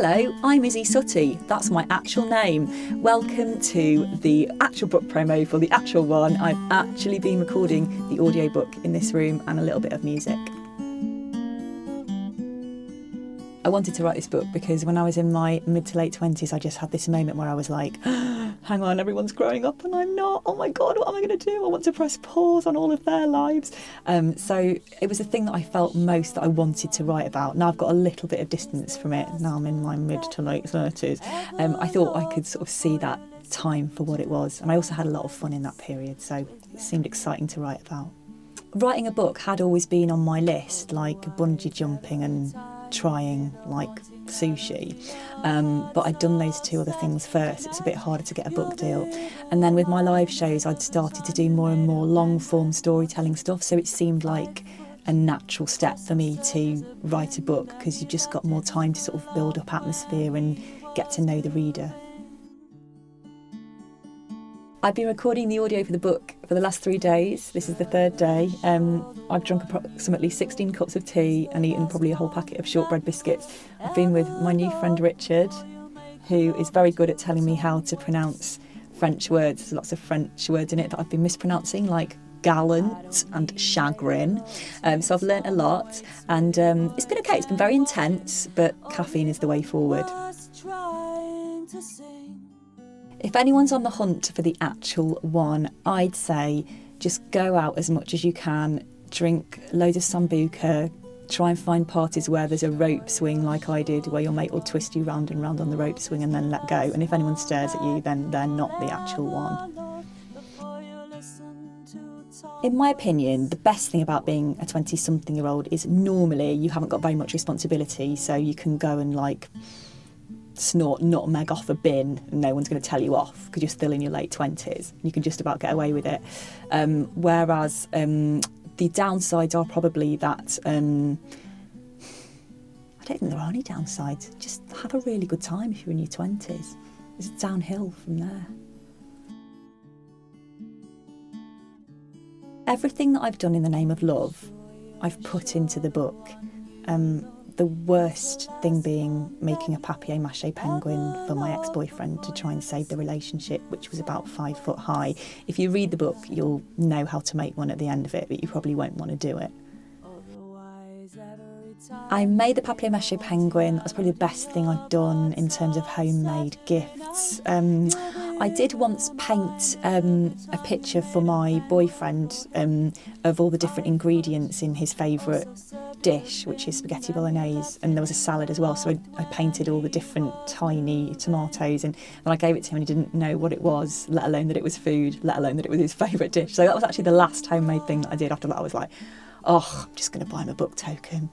Hello, I'm Isy Suttie. That's my actual name. Welcome to the actual book promo for the actual one. I've actually been recording the audiobook in this room and a little bit of music. I wanted to write this book because when I was in my mid to late 20s, I just had this moment where I was like, hang on, everyone's growing up and I'm not. Oh my God, what am I going to do? I want to press pause on all of their lives. So it was a thing that I felt most that I wanted to write about. Now I've got a little bit of distance from it. Now I'm in my mid to late 30s. I thought I could sort of see that time for what it was. And I also had a lot of fun in that period. So it seemed exciting to write about. Writing a book had always been on my list, like bungee jumping and trying like sushi, but I'd done those two other things first. It's a bit harder to get a book deal, and then with my live shows I'd started to do more and more long form storytelling stuff, so it seemed like a natural step for me to write a book because you just got more time to sort of build up atmosphere and get to know the reader. I've been recording the audio for the book for the last 3 days. This is the third day. I've drunk approximately 16 cups of tea and eaten probably a whole packet of shortbread biscuits. I've been with my new friend Richard, who is very good at telling me how to pronounce French words. There's lots of French words in it that I've been mispronouncing, like gallant and chagrin. So I've learnt a lot, and it's been okay. It's been very intense, but caffeine is the way forward. If anyone's on the hunt for the actual one, I'd say just go out as much as you can, drink loads of sambuca, try and find parties where there's a rope swing like I did, where your mate will twist you round and round on the rope swing and then let go. And if anyone stares at you, then they're not the actual one. In my opinion, the best thing about being a 20-something-year-old is normally you haven't got very much responsibility, so you can go and snort nutmeg off a bin and no one's going to tell you off because you're still in your late 20s. You can just about get away with it. Whereas the downsides are probably that I don't think there are any downsides. Just have a really good time if you're in your 20s. It's downhill from there. Everything that I've done in the name of love, I've put into the book. The worst thing being making a papier mache penguin for my ex-boyfriend to try and save the relationship, which was about 5 foot high. If you read the book, you'll know how to make one at the end of it, but you probably won't want to do it. I made the papier mache penguin. That was probably the best thing I've done in terms of homemade gifts. I did once paint a picture for my boyfriend of all the different ingredients in his favourite dish, which is spaghetti bolognese, and there was a salad as well, so I painted all the different tiny tomatoes, and then I gave it to him and he didn't know what it was, let alone that it was food, let alone that it was his favourite dish. So that was actually the last homemade thing that I did. After that I was like, I'm just going to buy him a book token.